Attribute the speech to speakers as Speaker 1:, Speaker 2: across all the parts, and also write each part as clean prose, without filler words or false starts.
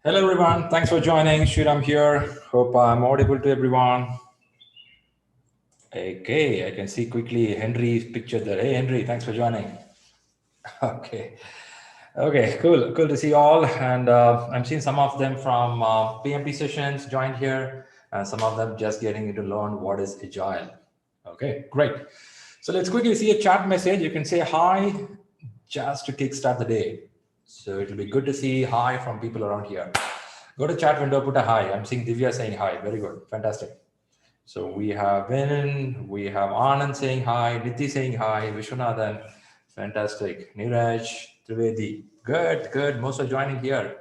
Speaker 1: Hello, everyone. Thanks for joining. Sriram here. Hope I'm audible to everyone. Okay, I can see quickly Henry's picture there. Hey, Henry, thanks for joining. Okay. Okay, cool. Cool to see you all. And I'm seeing some of them from PMP sessions joined here, and some of them just getting to learn what is Agile. Okay, great. So let's quickly see a chat message. You can say hi just to kickstart the day. So it'll be good to see hi from people around here. Go to chat window, put a hi. I'm seeing Divya saying hi. Very good. Fantastic. So we have Vin, we have Anand saying hi, Niti saying hi, Vishwanathan. Fantastic. Niraj, Trivedi. Good, good. Most are joining here.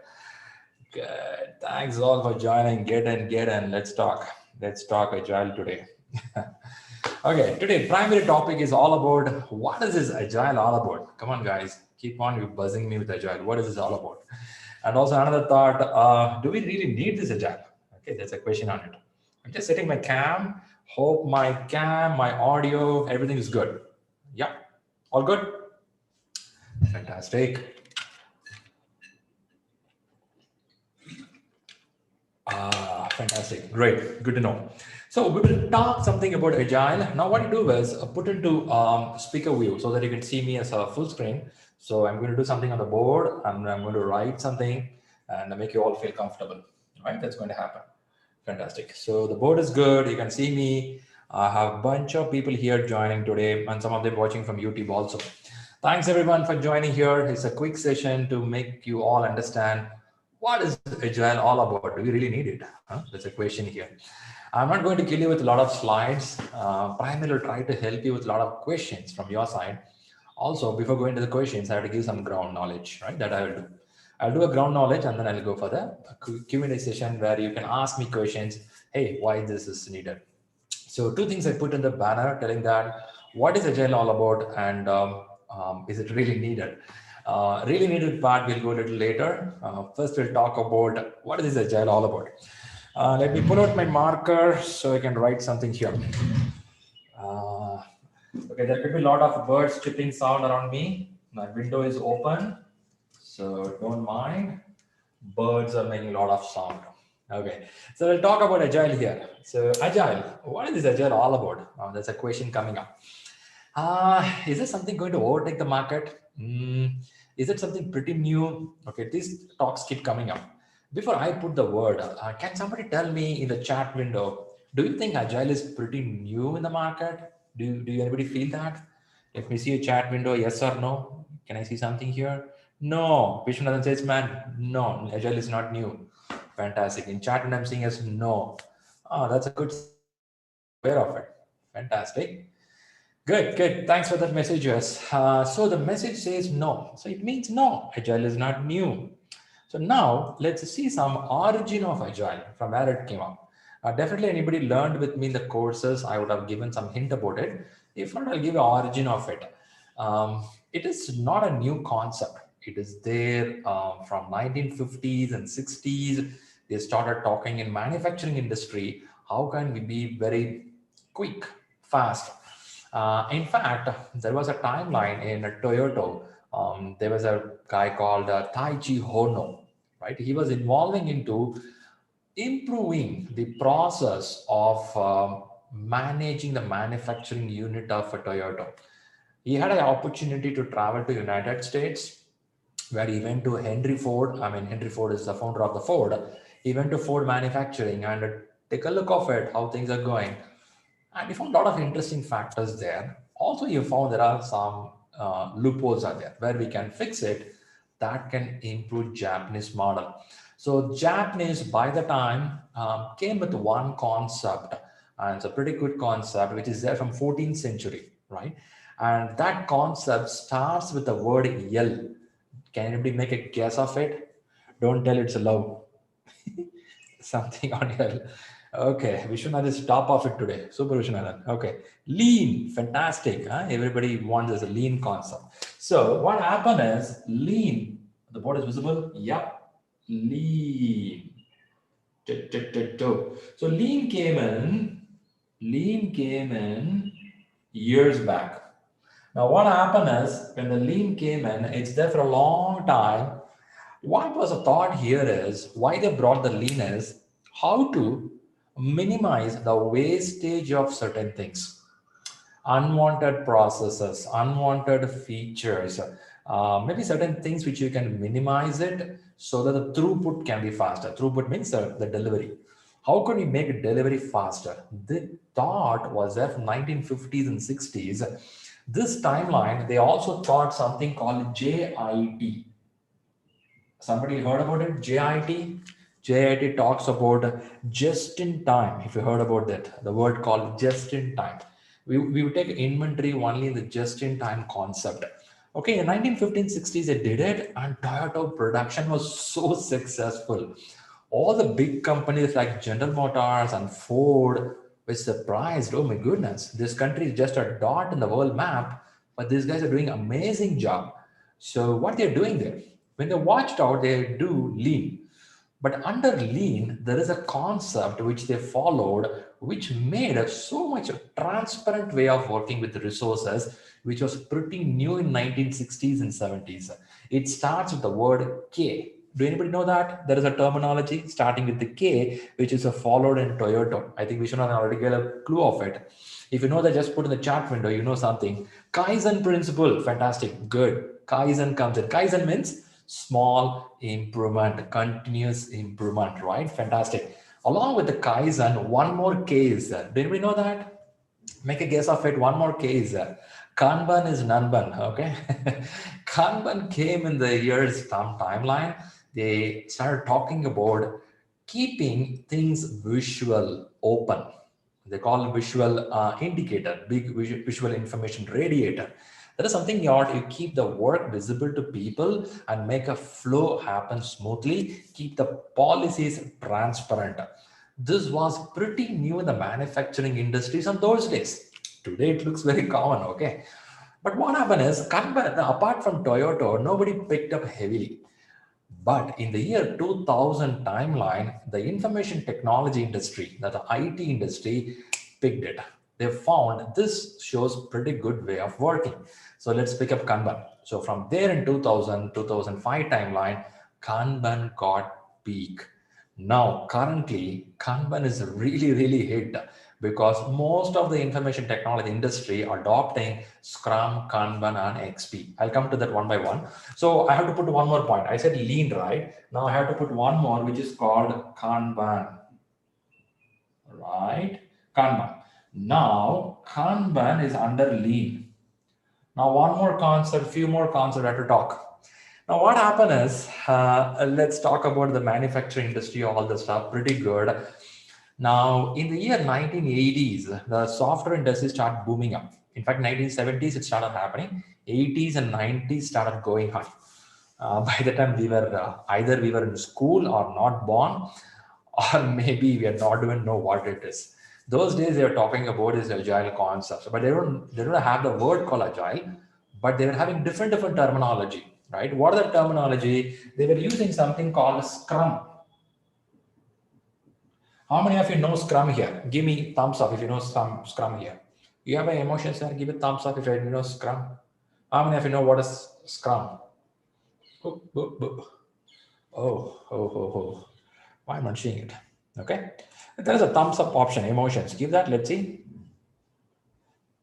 Speaker 1: Good. Thanks all for joining. Get in. Let's talk. Let's talk Agile today. Okay, today primary topic is all about what is this Agile all about? Come on, guys. Keep on you buzzing me with Agile. What is this all about? And also another thought, do we really need this Agile? Okay, that's a question on it. I'm just setting my cam. Hope my cam, my audio, everything is good. Yeah, all good? Fantastic. Fantastic. Great. Good to know. So we will talk something about Agile. Now what you do is put into speaker view so that you can see me as a full screen. So I'm going to do something on the board and I'm going to write something and make you all feel comfortable. Right? That's going to happen. Fantastic. So the board is good. You can see me. I have a bunch of people here joining today and some of them watching from YouTube also. Thanks everyone for joining here. It's a quick session to make you all understand what is Agile all about. Do we really need it? That's a question here. I'm not going to kill you with a lot of slides. Primarily will try to help you with a lot of questions from your side. Also, before going to the questions, I have to give some ground knowledge, right? That I will do. I'll do a ground knowledge and then I'll go for the Q&A session where you can ask me questions. Hey, why this is needed? So two things I put in the banner telling that what is Agile all about and is it really needed? Really needed part we'll go a little later. First, we'll talk about what is this Agile all about. Let me pull out my marker so I can write something here. Okay, there could be a lot of birds chirping sound around me. My window is open, so don't mind. Birds are making a lot of sound. Okay, so we'll talk about Agile here. So Agile, what is this Agile all about? That's a question coming up. Is this something going to overtake the market? Is it something pretty new? Okay, these talks keep coming up. Before I put the word, can somebody tell me in the chat window, do you think Agile is pretty new in the market? Do you anybody feel that? Let me see a chat window, yes or no. Can I see something here? No. Vishwanathan says, man, no, Agile is not new. Fantastic. In chat, and I'm seeing as no. Oh, that's a good aware of it. Fantastic. Good, good. Thanks for that message, Yes. So the message says no. So it means no, Agile is not new. So now let's see some origin of Agile, from where it came up. Definitely anybody learned with me in the courses, I would have given some hint about it. If not, I'll give an origin of it. It is not a new concept. It is there from 1950s and 60s. They started talking in manufacturing industry. How can we be very quick, fast? In fact, there was a timeline in Toyota. There was a guy called Taichi Hono, right? He was involving into improving the process of managing the manufacturing unit of a Toyota. He had an opportunity to travel to United States where he went to Henry Ford. I mean, Henry Ford is the founder of the Ford. He went to Ford manufacturing and take a look of it, how things are going. And he found a lot of interesting factors there. Also, you found there are some loopholes are there where we can fix it that can improve Japanese model. So Japanese by the time came with one concept, and it's a pretty good concept, which is there from 14th century, right? And that concept starts with the word yell. Can anybody make a guess of it? Don't tell it's love. Something on here. Okay, Vishwanath is top of it today. Super Vishwanath. Okay, lean, fantastic. Huh? Everybody wants this lean concept. So what happened is lean. The board is visible. Yep, lean. So lean came in. Lean came in years back. Now what happened is when the lean came in, it's there for a long time. What was the thought here is why they brought the lean is how to minimize the wastage of certain things, unwanted processes, unwanted features, maybe certain things which you can minimize it so that the throughput can be faster. Throughput means the delivery. How can we make delivery faster? The thought was there from 1950s and 60s. This timeline, they also thought something called JIT. Somebody heard about it? JIT? JIT talks about just in time. If you heard about that, the word called just in time. We would take inventory only in the just in time concept. Okay, in 1915, 60s, they did it, and Toyota production was so successful. All the big companies like General Motors and Ford were surprised. Oh my goodness, this country is just a dot in the world map, but these guys are doing amazing job. So what they're doing there, when they watched out, they do lean. But under lean, there is a concept which they followed, which made a so much a transparent way of working with the resources, which was pretty new in 1960s and 70s. It starts with the word K. Do anybody know that? There is a terminology starting with the K, which is a followed in Toyota. I think we should have already get a clue of it. If you know that, just put in the chat window, you know something. Kaizen principle, fantastic, good. Kaizen comes in. Kaizen means small improvement, continuous improvement, right? Fantastic. Along with the Kaizen, one more K is there. Did we know that? Make a guess of it. One more K is there. Kanban is Nanban, okay? Kanban came in the year's timeline. They started talking about keeping things visual open. They call it visual indicator, big visual information radiator. That is something you keep the work visible to people and make a flow happen smoothly, keep the policies transparent. This was pretty new in the manufacturing industries on those days. Today it looks very common, okay? But what happened is, Kanban, apart from Toyota, nobody picked up heavily. But in the year 2000 timeline, the information technology industry, the IT industry, picked it. They found this shows pretty good way of working. So let's pick up Kanban. So from there in 2000, 2005 timeline, Kanban got peak. Now, currently, Kanban is really, really hit because most of the information technology industry are adopting Scrum, Kanban, and XP. I'll come to that one by one. So I have to put one more point. I said lean, right? Now I have to put one more, which is called Kanban, right? Kanban. Now, Kanban is under lean. Now, one more concept, few more concepts I have to talk. Now, what happened is, let's talk about the manufacturing industry, all the stuff, pretty good. Now, in the year 1980s, the software industry started booming up. In fact, 1970s, it started happening. 80s and 90s started going high. By the time we were either we were in school or not born, or maybe we not even know what it is. Those days they were talking about is agile concepts, but they don't have the word called agile, but they were having different terminology, right? What are the terminology? They were using something called Scrum. How many of you know Scrum here? Give me thumbs up if you know some Scrum here. You have an emotion, sir? Give it thumbs up if you know Scrum. How many of you know what is Scrum? Boop, boop, boop. Oh. Why am I not seeing it? Okay. There is a thumbs up option, emotions. Give that, let's see.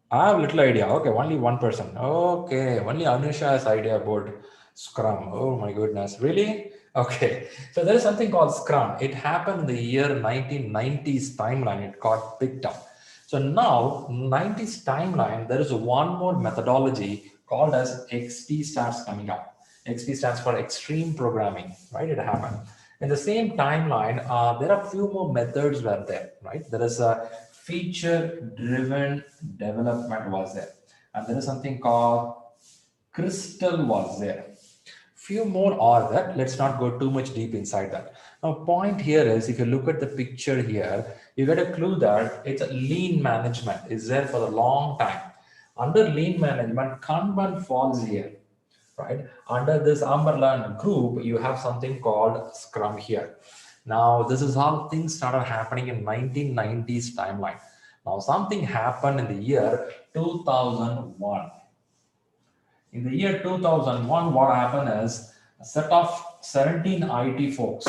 Speaker 1: I have little idea. Okay, only one person. Okay, only Anusha has idea about Scrum. Oh my goodness, really? Okay, so there is something called Scrum. It happened in the year 1990s timeline. It got picked up. So now 90s timeline, there is one more methodology called as XP starts coming up. XP stands for extreme programming, right? It happened. In the same timeline, there are a few more methods were there, right? There is a feature-driven development was there. And there is something called crystal was there. Few more are there. Let's not go too much deep inside that. Now, point here is, if you look at the picture here, you get a clue that it's a lean management is there for a long time. Under lean management, Kanban falls here, right? Under this umbrella group, you have something called Scrum here. Now, this is how things started happening in 1990s timeline. Now, something happened in the year 2001. In the year 2001, what happened is A set of 17 IT folks,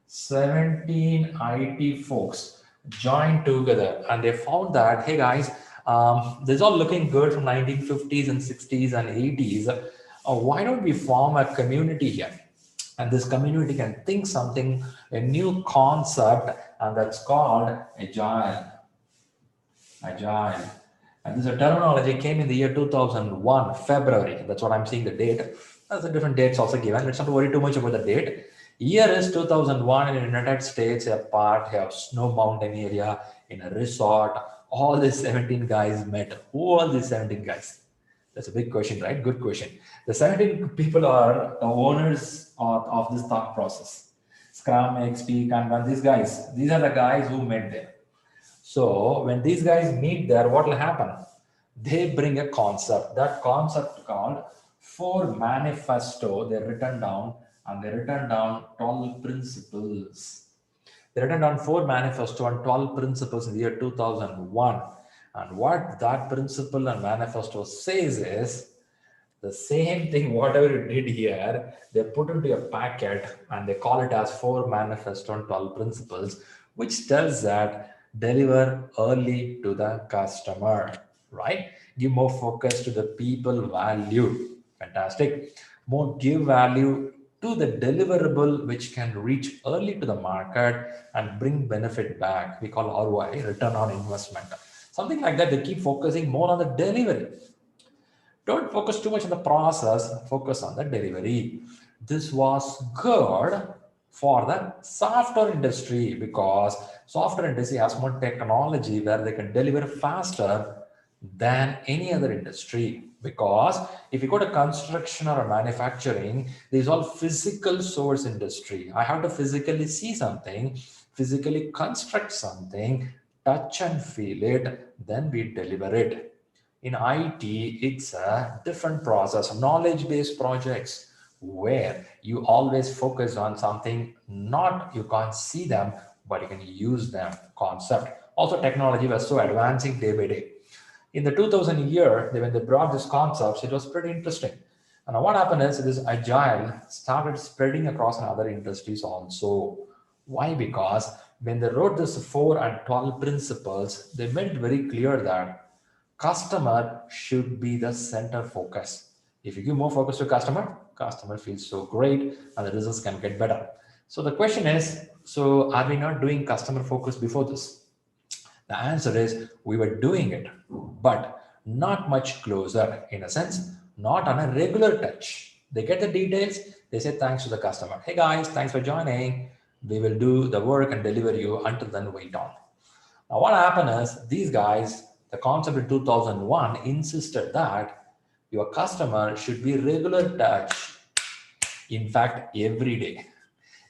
Speaker 1: 17 IT folks joined together, and they found that, hey guys, this is all looking good from 1950s and 60s and 80s. Why don't we form a community here? And this community can think something, a new concept, and that's called Agile. Agile. And this terminology came in the year 2001, February. That's what I'm seeing the date. There's a different dates also given. Let's not worry too much about the date. Year is 2001 in the United States, a park, a snow mountain area, in a resort. All these 17 guys met. Who are these 17 guys? That's a big question, right? Good question. The 17 people are the owners of this thought process. Scrum, XP, Kanban, these are the guys who met there. So when these guys meet there, what will happen? They bring a concept. That concept called four manifesto. They written down, and they written down 12 principles. They written down four manifesto and 12 principles in the year 2001. And what that principle and manifesto says is the same thing, whatever you did here, they put into a packet and they call it as four manifesto and 12 principles, which tells that deliver early to the customer, right? Give more focus to the people value. Fantastic. More give value to the deliverable, which can reach early to the market and bring benefit back. We call ROI, return on investment. Something like that. They keep focusing more on the delivery. Don't focus too much on the process, focus on the delivery. This was good for the software industry because software industry has more technology where they can deliver faster than any other industry. Because if you go to construction or manufacturing, there's all physical source industry. I have to physically see something, physically construct something, touch and feel it, then we deliver it. In IT, it's a different process, knowledge-based projects where you always focus on something, not you can't see them, but you can use them concept. Also, technology was so advancing day by day. In the 2000 year, when they brought these concepts, it was pretty interesting. And what happened is this agile started spreading across in other industries also. Why? Because when they wrote this 4 and 12 principles, they made it very clear that customer should be the center focus. If you give more focus to customer feels so great and the results can get better. So the question is, so are we not doing customer focus before this? The answer is we were doing it, but not much closer. In a sense, not on a regular touch. They get the details, they say thanks to the customer. Hey guys, thanks for joining. We will do the work and deliver you. Until then, wait on. Now what happened is these guys, the concept in 2001 insisted that your customer should be regular touch. In fact, every day.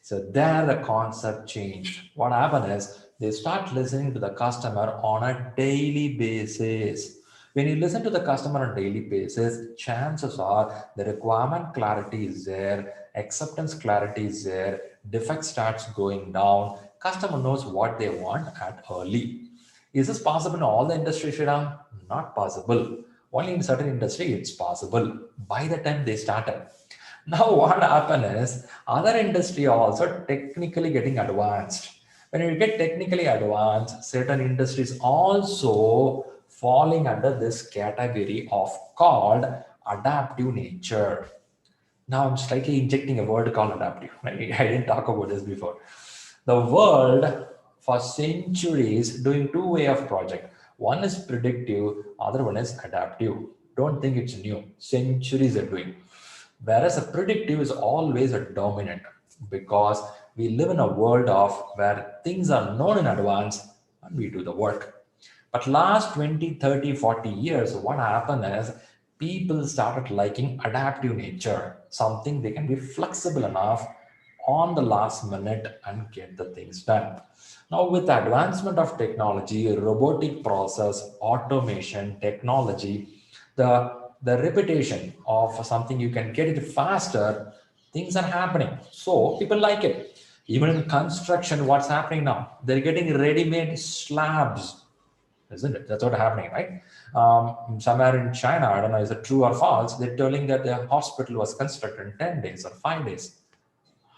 Speaker 1: So there the concept changed. What happened is they start listening to the customer on a daily basis. When you listen to the customer on a daily basis, chances are the requirement clarity is there, acceptance clarity is there, defect starts going down, customer knows what they want at early. Is this possible in all the industry, Shriram? Not possible. Only in certain industry it's possible. By the time they started. Now what happened is other industry also technically getting advanced. When you get technically advanced, certain industries also falling under this category of called adaptive nature. Now I'm slightly injecting a word called adaptive. I didn't talk about this before. The world for centuries doing two way of project. One is predictive, other one is adaptive. Don't think it's new. Centuries are doing. Whereas a predictive is always a dominant because we live in a world of where things are known in advance and we do the work. But last 20, 30, 40 years, what happened is people started liking adaptive nature, something they can be flexible enough on the last minute and get the things done. Now, with the advancement of technology, robotic process, automation, technology, the repetition of something you can get it faster, things are happening. So people like it. Even in construction, what's happening now? They're getting ready-made slabs, isn't it? That's what's happening, right? Somewhere in China, I don't know, is it true or false? They're telling that the hospital was constructed in 10 days or 5 days.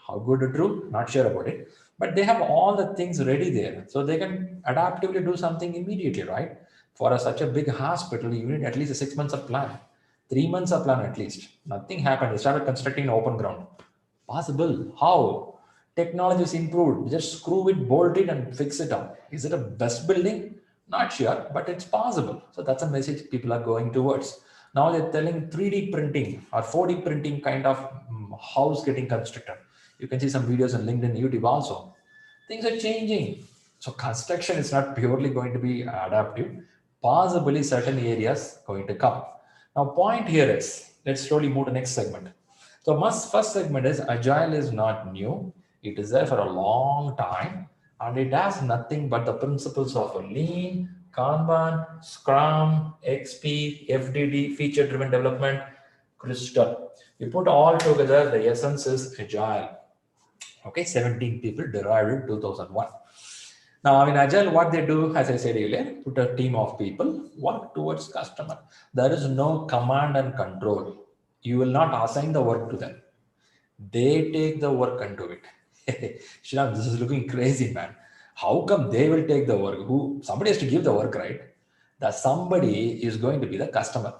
Speaker 1: How good or true? Not sure about it. But they have all the things ready there. So they can adaptively do something immediately, right? For such a big hospital, you need at least a 6 months of plan, 3 months of plan at least. Nothing happened. They started constructing in open ground. Possible. How? Technology is improved. Just screw it, bolt it, and fix it up. Is it a best building? Not sure, but it's possible. So that's a message people are going towards. Now they're telling 3D printing or 4D printing kind of house getting constructed. You can see some videos on LinkedIn, YouTube also. Things are changing. So construction is not purely going to be adaptive. Possibly certain areas going to come. Now point here is, let's slowly move to next segment. So first segment is Agile is not new. It is there for a long time and it has nothing but the principles of Lean, Kanban, Scrum, XP, FDD, feature-driven development, Crystal. You put all together, the essence is Agile. Okay, 17 people derived in 2001. Now, in Agile, what they do, as I said earlier, put a team of people, work towards customer. There is no command and control. You will not assign the work to them. They take the work and do it. Shinam, this is looking crazy, man. How come they will take the work? Somebody has to give the work, right? That somebody is going to be the customer.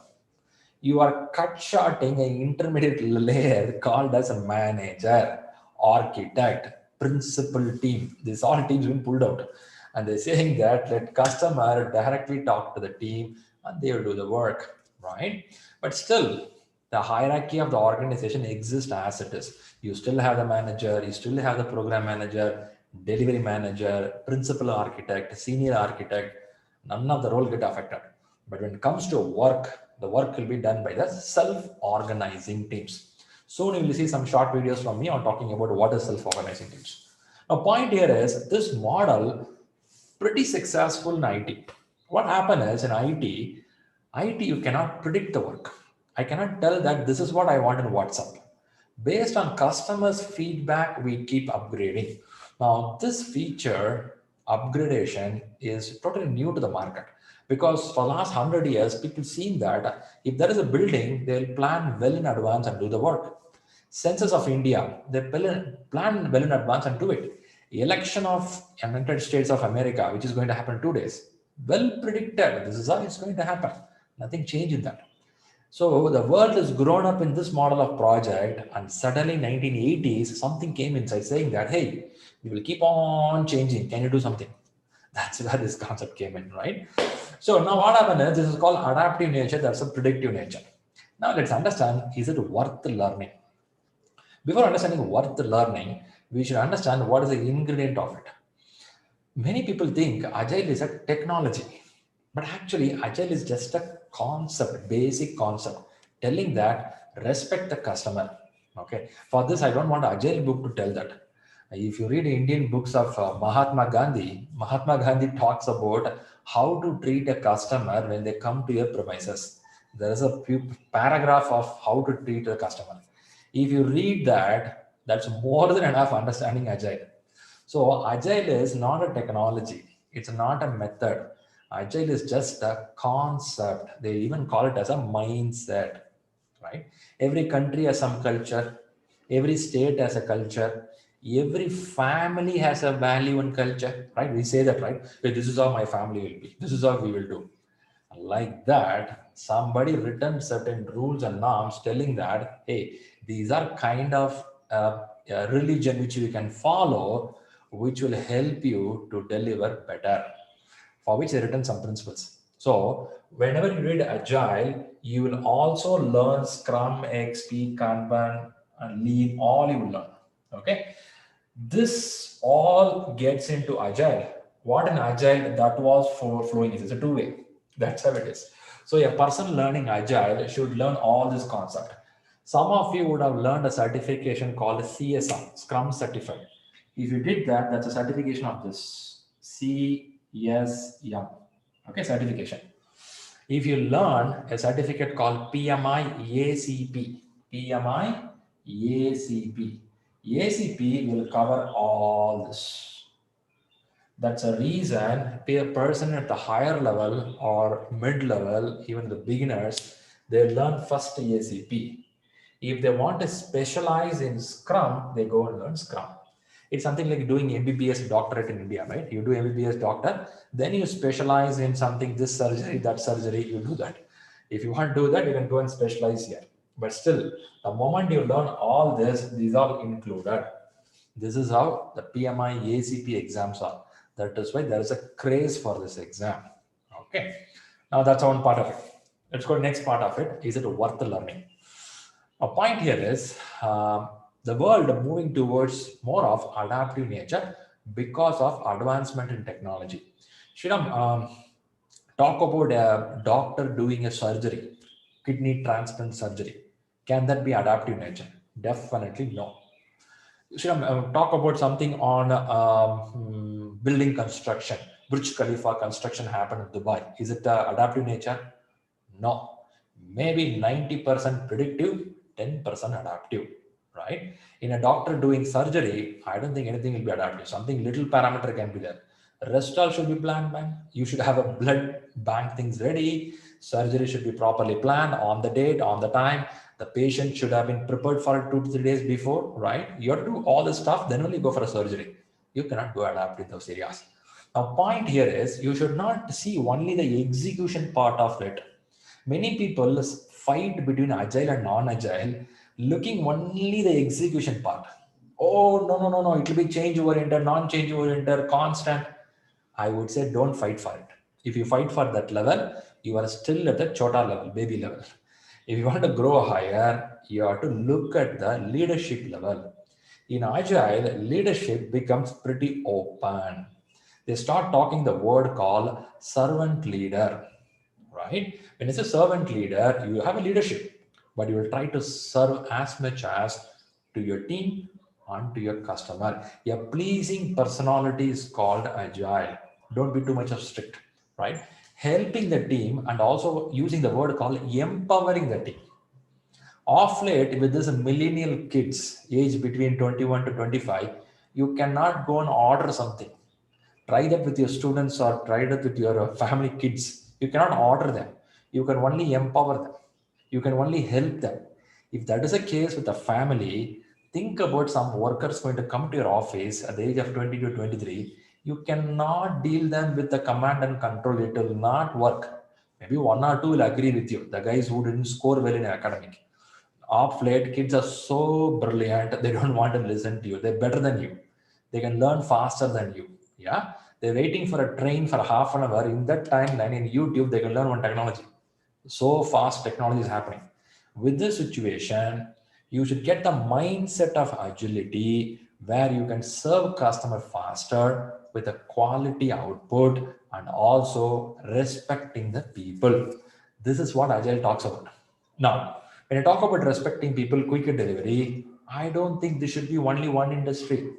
Speaker 1: You are cut shorting an intermediate layer called as a manager, architect, principal team. These all teams been pulled out. And they're saying that let customer directly talk to the team and they will do the work, right? But still, the hierarchy of the organization exists as it is. You still have the manager, you still have the program manager, delivery manager, principal architect, senior architect. None of the role get affected. But when it comes to work, the work will be done by the self-organizing teams. Soon you will see some short videos from me on talking about what is self-organizing teams. Now, point here is this model pretty successful in IT. What happened is in IT you cannot predict the work. I cannot tell that this is what I want in WhatsApp. Based on customers' feedback, we keep upgrading. Now, this feature upgradation is totally new to the market because for the last 100 years, people seen that if there is a building, they'll plan well in advance and do the work. Census of India, they plan well in advance and do it. Election of United States of America, which is going to happen in 2 days, well predicted. This is how it's going to happen. Nothing changed in that. So the world has grown up in this model of project, and suddenly 1980s, something came inside saying that, hey, we will keep on changing. Can you do something? That's where this concept came in, right? So now what happened is this is called adaptive nature. That's a predictive nature. Now let's understand, is it worth learning? Before understanding worth learning, we should understand what is the ingredient of it. Many people think Agile is a technology, but actually Agile is just a concept, basic concept, telling that respect the customer. Okay. For this, I don't want Agile book to tell that. If you read Indian books of Mahatma Gandhi talks about how to treat a customer when they come to your premises. There is a few paragraph of how to treat a customer. If you read that, that's more than enough understanding Agile. So Agile is not a technology. It's not a method. Agile is just a concept. They even call it as a mindset, right? Every country has some culture. Every state has a culture. Every family has a value and culture, right? We say that, right? Hey, this is how my family will be. This is how we will do. Like that, somebody written certain rules and norms telling that, hey, these are kind of religion which you can follow, which will help you to deliver better, for which they written some principles. So whenever you read Agile, you will also learn Scrum, XP, Kanban, and Lean, all you will learn. Okay. This all gets into Agile. What in Agile that was for flowing is it's a two-way. That's how it is. So a person learning Agile should learn all this concept. Some of you would have learned a certification called CSM, Scrum Certified. If you did that, that's a certification of this CSM. Okay, certification. If you learn a certificate called PMI-ACP, PMI-ACP, ACP will cover all this. That's a reason a person at the higher level or mid level, even the beginners, they learn first ACP. If they want to specialize in Scrum, they go and learn Scrum. It's something like doing MBBS doctorate in India, right? You do MBBS doctor, then you specialize in something, this surgery, that surgery, you do that. If you want to do that, you can go and specialize here. But still, the moment you learn all this, these are included. This is how the PMI-ACP exams are. That is why there is a craze for this exam. Okay. Now that's one part of it. Let's go to the next part of it. Is it worth learning? A point here is the world moving towards more of adaptive nature because of advancement in technology. Sriram, talk about a doctor doing a surgery, kidney transplant surgery. Can that be adaptive nature? Definitely no. Sriram, talk about something on building construction. Burj Khalifa construction happened in Dubai. Is it adaptive nature? No. Maybe 90% predictive, 10% adaptive, right? In a doctor doing surgery, I don't think anything will be adaptive. Something little parameter can be there. Rest all should be planned, man. You should have a blood bank things ready. Surgery should be properly planned on the date, on the time. The patient should have been prepared for it 2 to 3 days before, right? You have to do all the stuff, then only go for a surgery. You cannot go adapt in those areas. Now, point here is you should not see only the execution part of it. Many people fight between agile and non-agile, looking only the execution part. Oh, no, no, no, no, it will be change oriented, non-change oriented, constant. I would say don't fight for it. If you fight for that level, you are still at the chota level, baby level. If you want to grow higher, you have to look at the leadership level. In Agile, leadership becomes pretty open. They start talking the word called servant leader, right? When it's a servant leader, you have a leadership, but you will try to serve as much as to your team and to your customer. A pleasing personality is called agile. Don't be too much of strict, right? Helping the team and also using the word called empowering the team. Off late, with this millennial kids, age between 21 to 25, you cannot go and order something. Try that with your students or try that with your family kids. You cannot order them. You can only empower them. You can only help them. If that is the case with a family, think about some workers going to come to your office at the age of 20 to 23. You cannot deal them with the command and control. It will not work. Maybe one or two will agree with you. The guys who didn't score well in academic. Off late, kids are so brilliant. They don't want to listen to you. They're better than you. They can learn faster than you. Yeah. They're waiting for a train for half an hour. In that timeline in YouTube, they can learn one technology. So fast technology is happening. With this situation, you should get the mindset of agility where you can serve customer faster with a quality output and also respecting the people. This is what Agile talks about. Now, when I talk about respecting people, quicker delivery, I don't think this should be only one industry.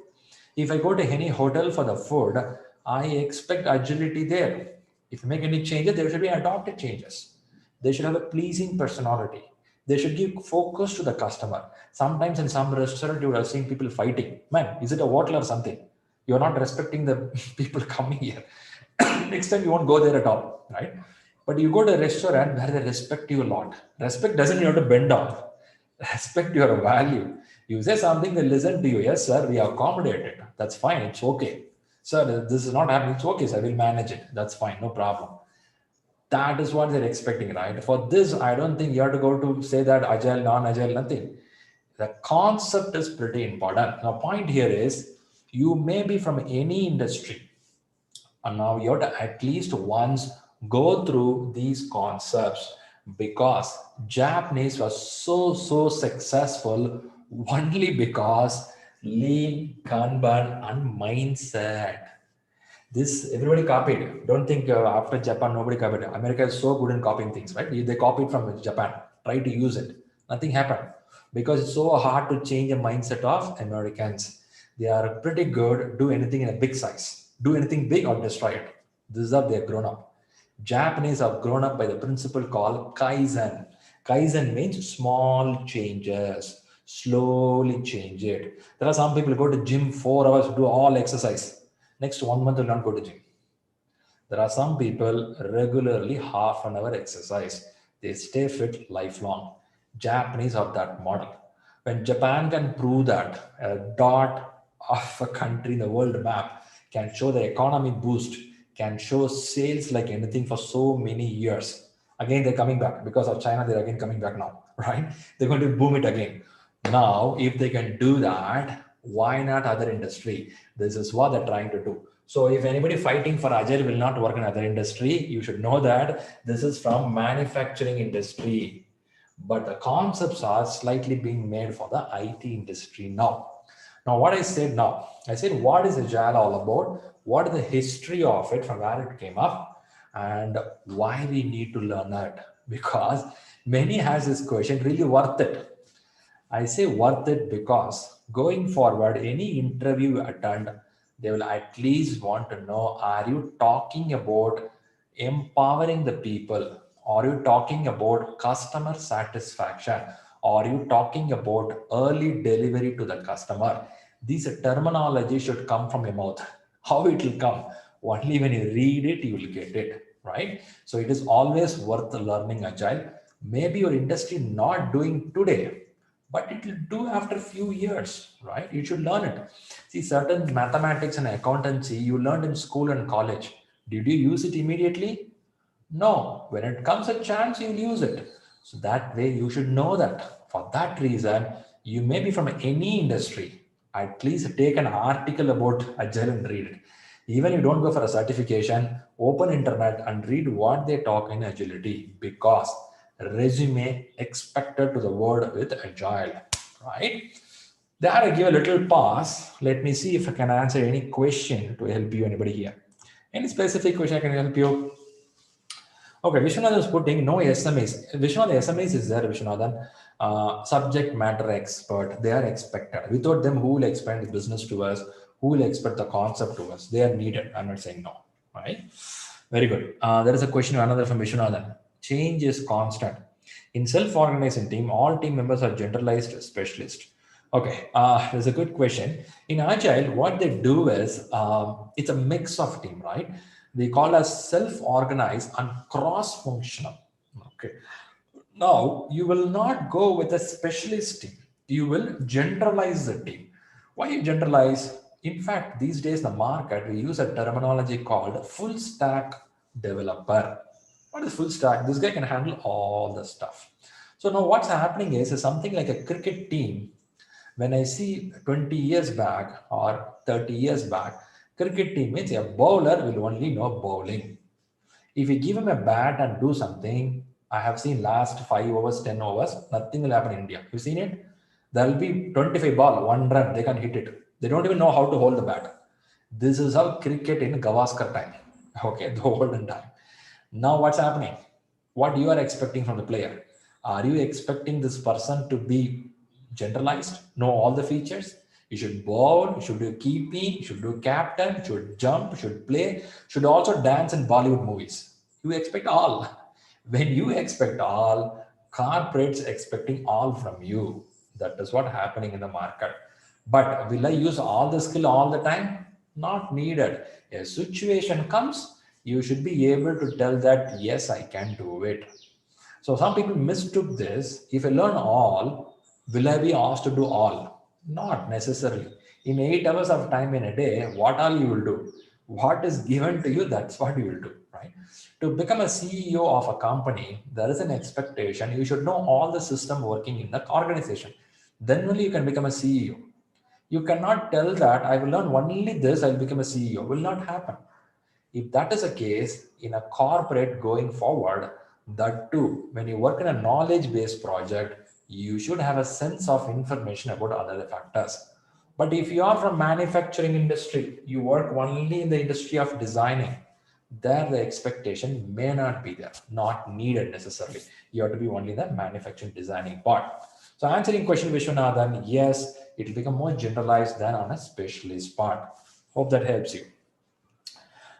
Speaker 1: If I go to any hotel for the food, I expect agility there. If you make any changes, there should be adopted changes. They should have a pleasing personality. They should give focus to the customer. Sometimes in some restaurant, you are seeing people fighting. Man, is it a hotel or something? You're not respecting the people coming here. Next time you won't go there at all, right? But you go to a restaurant where they respect you a lot. Respect doesn't mean you have to bend down. Respect your value. You say something, they listen to you. Yes, sir, we accommodate it. That's fine. It's okay. Sir, this is not happening. It's okay, sir. We'll manage it. That's fine. No problem. That is what they're expecting, right? For this, I don't think you have to go to say that agile, non-agile, nothing. The concept is pretty important. Now, point here is you may be from any industry, and now you have to at least once go through these concepts because Japanese was so successful only because lean, Kanban, and mindset. This everybody copied. Don't think after Japan nobody copied. America is so good in copying things, right? They copied from Japan, try to use it. Nothing happened because it's so hard to change the mindset of Americans. They are pretty good. Do anything in a big size. Do anything big or destroy it. This is how they have grown up. Japanese have grown up by the principle called Kaizen. Kaizen means small changes, slowly change it. There are some people who go to gym 4 hours to do all exercise. Next 1 month will not go to gym. There are some people regularly half an hour exercise. They stay fit lifelong. Japanese are that model. When Japan can prove that a dot of a country in the world map can show the economy boost, can show sales like anything for so many years. Again, they're coming back because of China. They're again coming back now, right? They're going to boom it again. Now, if they can do that, why not other industry? This is what they're trying to do. So if anybody fighting for Agile will not work in other industry, you should know that this is from manufacturing industry. But the concepts are slightly being made for the IT industry now. Now, what I said now, I said, what is Agile all about? What is the history of it, from where it came up, and why we need to learn that? Because many has this question, really worth it? I say worth it because going forward, any interview you attend, they will at least want to know, are you talking about empowering the people? Are you talking about customer satisfaction? Are you talking about early delivery to the customer? These terminology should come from your mouth. How it will come? Only when you read it, you will get it, right? So it is always worth learning Agile. Maybe your industry not doing today, but it will do after a few years, right? You should learn it. See, certain mathematics and accountancy you learned in school and college. Did you use it immediately? No. When it comes a chance, you'll use it. So that way, you should know that. For that reason, you may be from any industry. At least take an article about Agile and read it. Even you don't go for a certification, open internet and read what they talk in agility, because resume expected to the word with Agile, right? There I give a little pause. Let me see if I can answer any question to help you, anybody here. Any specific question I can help you? Okay, Vishwanathan is putting no SMEs. Vishwanathan, SMEs is there, Vishwanathan. Subject matter expert, they are expected. Without them, who will expand the business to us? Who will expect the concept to us? They are needed. I'm not saying no, right? Very good. There is a question, another from Vishwanathan. Change is constant. In self-organizing team, all team members are generalized specialists. Okay, there's a good question. In Agile, what they do is it's a mix of team, right? They call as self-organized and cross-functional. Okay. Now, you will not go with a specialist team. You will generalize the team. Why you generalize? In fact, these days, the market, we use a terminology called full stack developer. What is full stack? This guy can handle all the stuff. So now what's happening is something like a cricket team. When I see 20 years back or 30 years back, cricket team means a bowler will only know bowling. If you give him a bat and do something, I have seen last 5 overs, 10 overs, nothing will happen in India. You've seen it? There will be 25 ball, 1 run, they can hit it. They don't even know how to hold the bat. This is how cricket in Gavaskar time. Okay, the olden time. Now what's happening? What you are expecting from the player? Are you expecting this person to be generalized, know all the features? You should bowl, you should do keeping, you should do captain, you should jump, you should play, should also dance in Bollywood movies. You expect all. When you expect all, corporates expecting all from you. That is what happening in the market. But will I use all the skill all the time? Not needed. A situation comes, you should be able to tell that, yes, I can do it. So some people mistook this. If I learn all, will I be asked to do all? Not necessarily. In 8 hours of time in a day, what all you will do? What is given to you, that's what you will do, right? To become a CEO of a company, there is an expectation. You should know all the system working in the organization. Then only you can become a CEO. You cannot tell that I will learn only this, I'll become a CEO. Will not happen. If that is the case in a corporate going forward, that too, when you work in a knowledge-based project, you should have a sense of information about other factors. But if you are from manufacturing industry, you work only in the industry of designing, there the expectation may not be there, not needed necessarily. You have to be only the manufacturing designing part. So answering question Vishwanathan, yes, it will become more generalized than on a specialist part. Hope that helps you.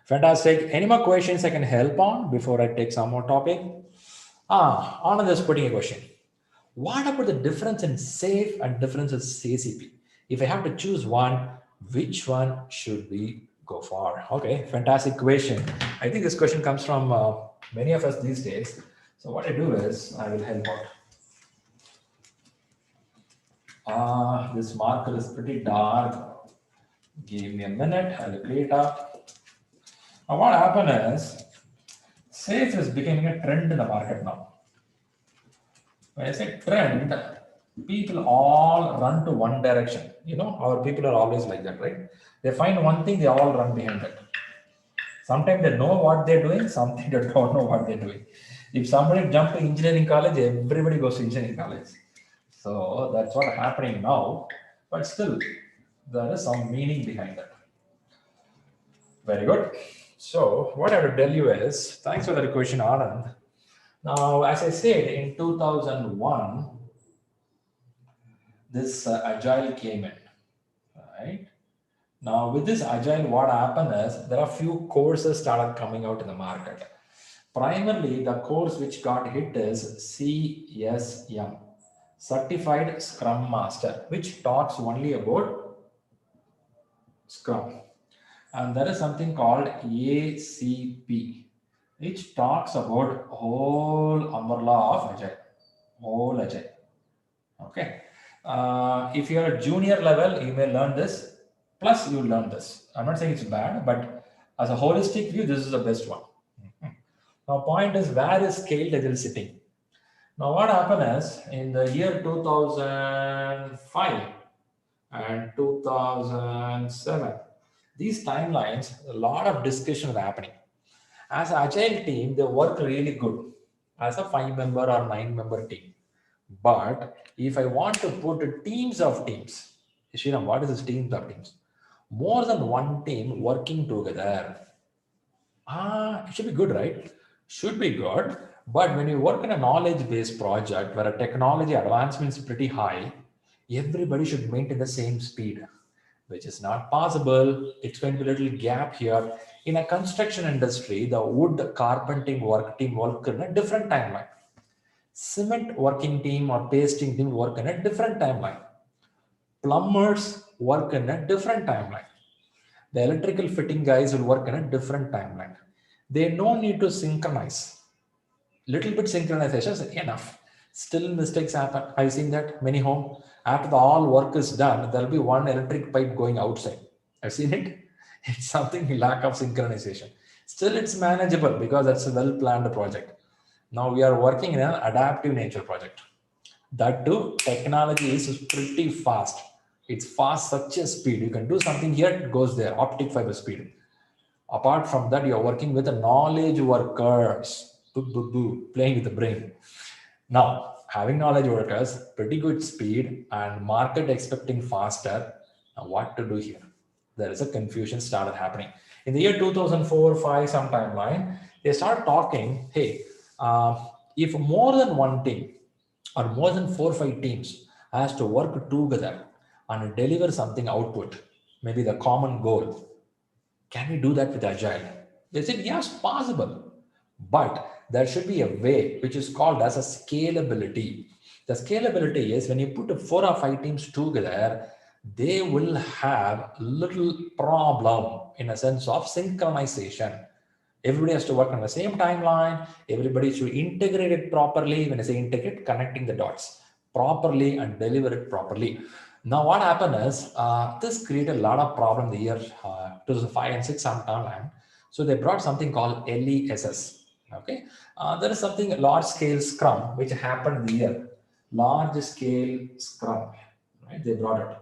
Speaker 1: Fantastic. Any more questions I can help on before I take some more topic? Anand is putting a question. What about the difference in SAFe and difference in ACP? If I have to choose one, which one should we go far. Okay, fantastic question. I think this question comes from many of us these days. So what I do is I will help out. This marker is pretty dark. Give me a minute. I'll clear it up. Now what happened is SAFE is becoming a trend in the market now. When I say trend, people all run to one direction. You know, our people are always like that, right? They find one thing, they all run behind it. Sometimes they know what they're doing, sometimes they don't know what they're doing. If somebody jump to engineering college, everybody goes to engineering college. So that's what's happening now. But still, there is some meaning behind that. Very good. So what I have to tell you is, thanks for the question, Anand. Now, as I said, in 2001, this Agile came in, right? Now, with this Agile, what happened is there are few courses started coming out in the market. Primarily, the course which got hit is CSM, Certified Scrum Master, which talks only about Scrum. And there is something called ACP, which talks about whole umbrella of Agile, whole Agile. Okay. If you're a junior level, you may learn this. Plus, you learn this. I'm not saying it's bad, but as a holistic view, this is the best one. Now, point is, where is scaled Agile sitting? Now, what happened is in the year 2005 and 2007, these timelines, a lot of discussion is happening. As an Agile team, they work really good as a 5-member or 9-member team. But if I want to put teams of teams, Shriram, what is this teams of teams? More than one team working together. It should be good, right? Should be good. But when you work in a knowledge-based project where a technology advancement is pretty high, everybody should maintain the same speed, which is not possible. It's going to be a little gap here. In a construction industry, the wood carpenting work team work in a different timeline. Cement working team or pasting team work in a different timeline. Plumbers work in a different timeline. The electrical fitting guys will work in a different timeline. They no need to synchronize. Little bit synchronization is enough. Still mistakes happen. I've seen that many home. After the all work is done, there'll be one electric pipe going outside. I've seen it. It's something lack of synchronization. Still, it's manageable because that's a well-planned project. Now we are working in an adaptive nature project. That too, technology is pretty fast. It's fast such a speed. You can do something here, it goes there, optic fiber speed. Apart from that, you're working with the knowledge workers, playing with the brain. Now, having knowledge workers, pretty good speed and market expecting faster. Now, what to do here? There is a confusion started happening. In the year 2004-5, some timeline, they start talking, hey, if more than one team or more than 4 or 5 teams has to work together and deliver something output, maybe the common goal, can we do that with Agile? They said, yes, possible. But there should be a way which is called as a scalability. The scalability is when you put 4 or 5 teams together, they will have little problem in a sense of synchronization. Everybody has to work on the same timeline. Everybody should integrate it properly. When I say integrate, connecting the dots properly and deliver it properly. Now, what happened is this created a lot of problem in the year 2005 and 6 sometime. So they brought something called LESS. Okay, there is something large scale Scrum which happened here. Large scale Scrum, right? They brought it.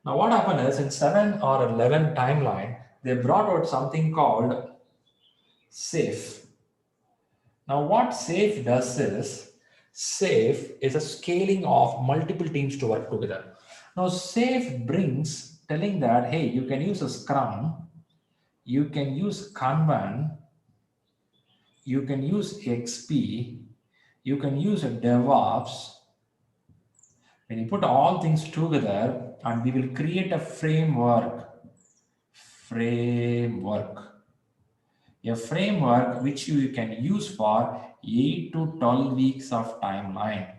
Speaker 1: Now, what happened is in 7 or 11 timeline, they brought out something called SAFE. Now, what SAFE does is SAFE is a scaling of multiple teams to work together. Now, SAFE brings telling that, hey, you can use a Scrum, you can use Kanban, you can use XP, you can use a DevOps. When you put all things together, and we will create a framework which you can use for 8 to 12 weeks of timeline.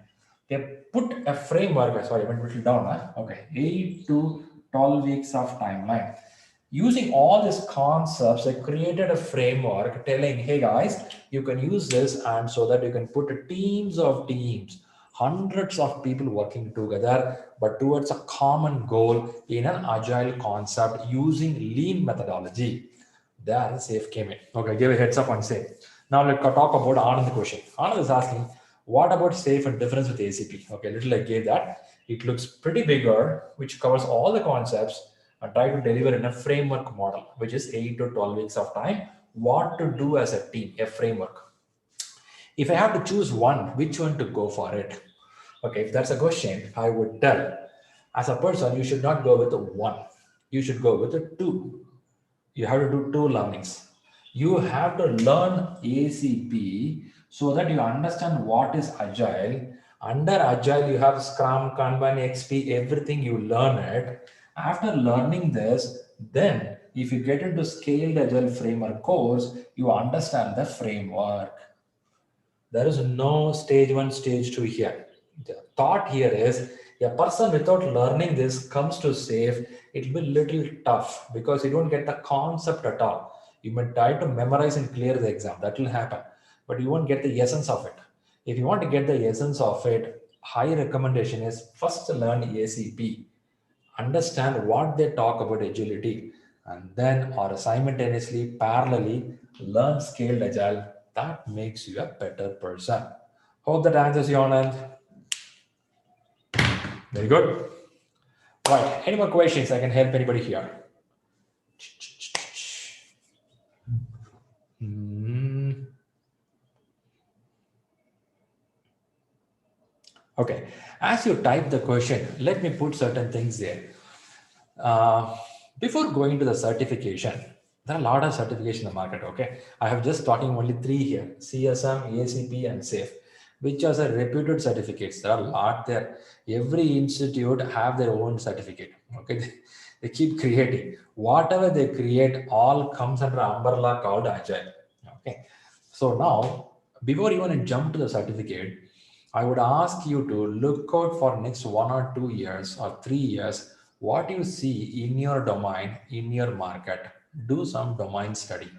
Speaker 1: They put a framework, sorry, I went a little down, huh? Okay, 8 to 12 weeks of timeline. Using all these concepts, I created a framework telling, hey guys, you can use this, and so that you can put teams of teams, hundreds of people working together, but towards a common goal in an agile concept using lean methodology. There, SAFE came in. Okay, give a heads up on SAFE. Now let's talk about Anand's question. Anand is asking, what about SAFE and difference with ACP? Okay, little I gave that. It looks pretty bigger, which covers all the concepts and try to deliver in a framework model, which is 8 to 12 weeks of time. What to do as a team, a framework. If I have to choose one, which one to go for it? Okay, if that's a question, I would tell, as a person, you should not go with a one. You should go with a two. You have to do two learnings. You have to learn ACP so that you understand what is Agile. Under Agile, you have Scrum, Kanban, XP, everything you learn it. After learning this, then if you get into scaled Agile framework course, you understand the framework. There is no stage one, stage two here. The thought here is a person without learning this comes to SAFE, it will be little tough because you don't get the concept at all. You may try to memorize and clear the exam, that will happen, but you won't get the essence of it. If you want to get the essence of it, high recommendation is first learn ACP, understand what they talk about agility, and then or simultaneously parallelly learn scaled agile. That makes you a better person. Hope that answers you, Anand. Very good. Right, any more questions? I can help anybody here. Okay, as you type the question, let me put certain things there. Before going to the certification, there are a lot of certification in the market. Okay, I have just talking only three here: CSM, ACP, and SAFE, which are the reputed certificates. There are a lot there. Every institute have their own certificate. Okay, they keep creating whatever they create. All comes under umbrella called Agile. Okay, so now before you want to jump to the certificate, I would ask you to look out for next 1 or 2 years or 3 years what you see in your domain, in your market. Do some domain study.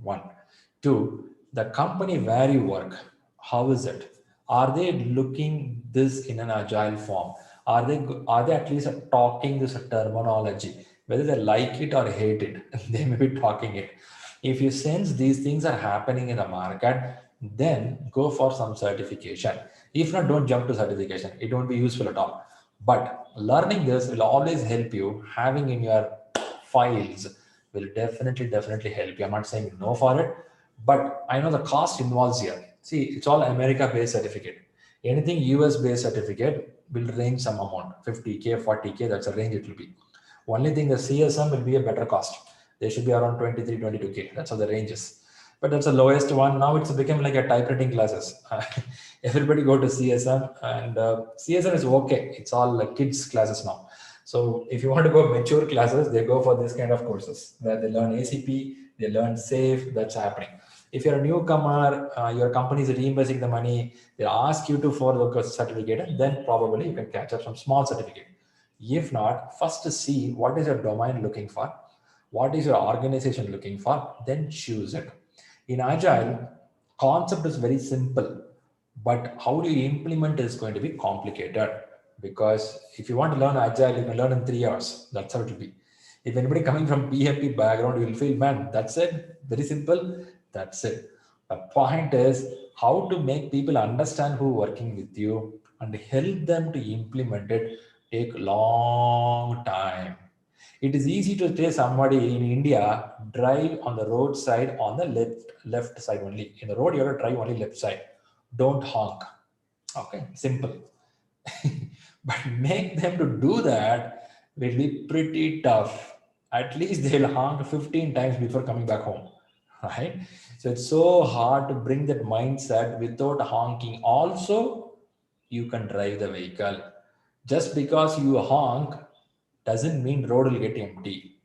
Speaker 1: One. Two, the company where you work, how is it? Are they looking this in an agile form? Are they at least talking this terminology? Whether they like it or hate it, they may be talking it. If you sense these things are happening in the market, then go for some certification. If not, don't jump to certification. It won't be useful at all. But learning this will always help you. Having in your files will definitely help you. I'm not saying no for it, but I know the cost involves here. See, it's all America based certificate. Anything US based certificate will range some amount, 50K, 40K, that's a range it will be. Only thing, the CSM will be a better cost. They should be around 23, 22K. That's how the range is. But that's the lowest one. Now it's become like a typewriting classes. Everybody go to CSM, and CSM is okay. It's all like kids classes now. So if you want to go mature classes, they go for this kind of courses where they learn ACP, they learn SAFE. That's happening. If you're a newcomer, your company is reimbursing the money, they ask you to for the certificate, and then probably you can catch up some small certificate. If not, first to see what is your domain looking for, what is your organization looking for, then choose it. In Agile, concept is very simple, but how do you implement is going to be complicated. Because if you want to learn Agile, you can learn in 3 hours. That's how it will be. If anybody coming from PMP background, you will feel, man, that's it. Very simple. That's it. The point is how to make people understand who are working with you and help them to implement it take long time. It is easy to say somebody in India drive on the roadside on the left side only. In the road, you have to drive only left side. Don't honk. Okay, simple. But make them to do that will be pretty tough. At least they'll honk 15 times before coming back home, right? So it's so hard to bring that mindset without honking. Also, you can drive the vehicle. Just because you honk doesn't mean road will get empty.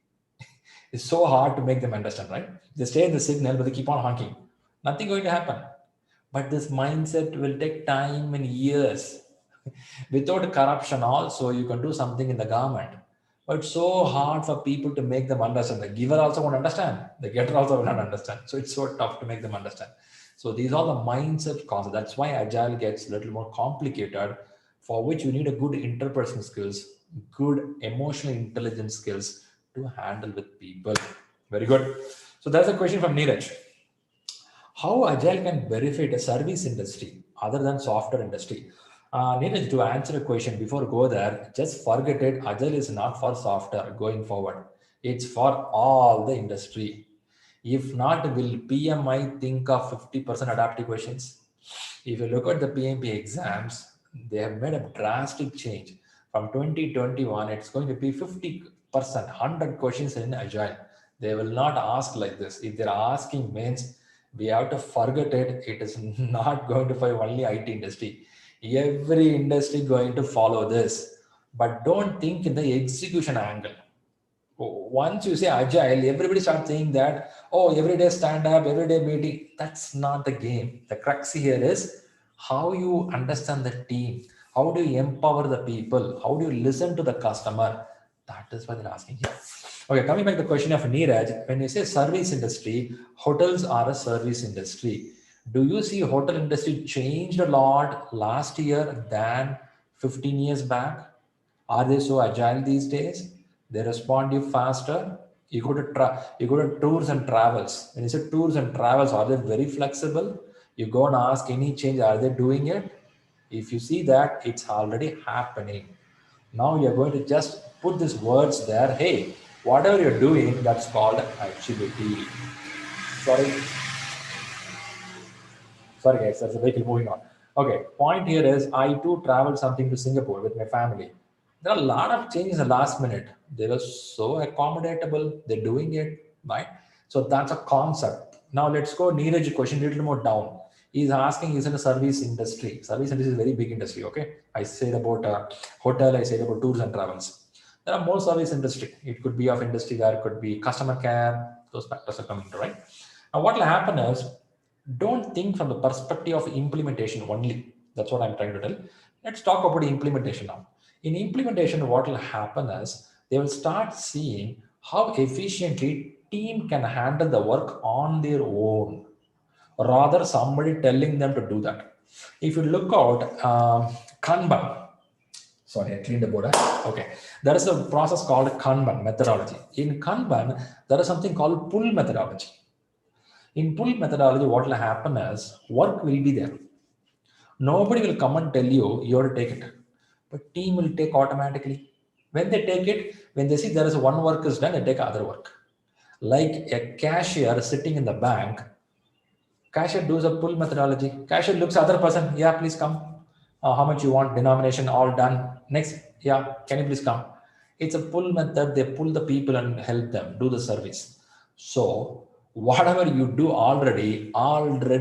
Speaker 1: It's so hard to make them understand, right? They stay in the signal, but they keep on honking. Nothing going to happen. But this mindset will take time and years. Without corruption, also, you can do something in the government. But it's so hard for people to make them understand. The giver also won't understand. The getter also will not understand. So it's so tough to make them understand. So these are the mindset concepts. That's why Agile gets a little more complicated, for which you need a good interpersonal skills, good emotional intelligence skills to handle with people. Very good. So there's a question from Neeraj. How Agile can benefit a service industry other than software industry? Neeraj, to answer a question before go there, just forget it. Agile is not for software going forward. It's for all the industry. If not, will PMI think of 50% adaptive questions? If you look at the PMP exams, they have made a drastic change. From 2021, it's going to be 50%, 100 questions in Agile. They will not ask like this. If they're asking means we have to forget it. It is not going to for only IT industry. Every industry going to follow this. But don't think in the execution angle. Once you say agile, everybody starts saying that, oh, every day stand up, every day meeting. That's not the game. The crux here is how you understand the team. How do you empower the people? How do you listen to the customer? That is what they're asking here. Okay, coming back to the question of Neeraj, when you say service industry, hotels are a service industry. Do you see hotel industry changed a lot last year than 15 years back? Are they so agile these days? They respond you faster. You go to tours and travels. When you say tours and travels, are they very flexible? You go and ask any change, are they doing it? If you see that, it's already happening. Now you're going to just put these words there. Hey, whatever you're doing, that's called agility. Sorry, sorry guys, that's a vehicle moving on. Okay, point here is I too traveled something to Singapore with my family. There are a lot of changes in the last minute. They were so accommodatable. They're doing it, right? So that's a concept. Now let's go Neeraj question a little more down. He's asking, is in a service industry. Service industry is a very big industry. Okay, I said about hotel. I said about tours and travels. There are more service industry. It could be of industry where it could be customer care. Those factors are coming to right. Now what will happen is don't think from the perspective of implementation only. That's what I'm trying to tell. Let's talk about the implementation now. In implementation, what will happen is they will start seeing how efficiently team can handle the work on their own, rather somebody telling them to do that. If you look out Kanban, sorry, I cleaned the board. Okay, there is a process called Kanban methodology. In Kanban, there is something called pull methodology. In pull methodology, what will happen is work will be there. Nobody will come and tell you you have to take it, but team will take automatically. When they take it, when they see there is one work is done, they take other work. Like a cashier sitting in the bank, cashier does a pull methodology. Cashier looks other person, yeah, please come. How much you want? Denomination all done. Next, yeah, can you please come? It's a pull method. They pull the people and help them do the service. So whatever you do already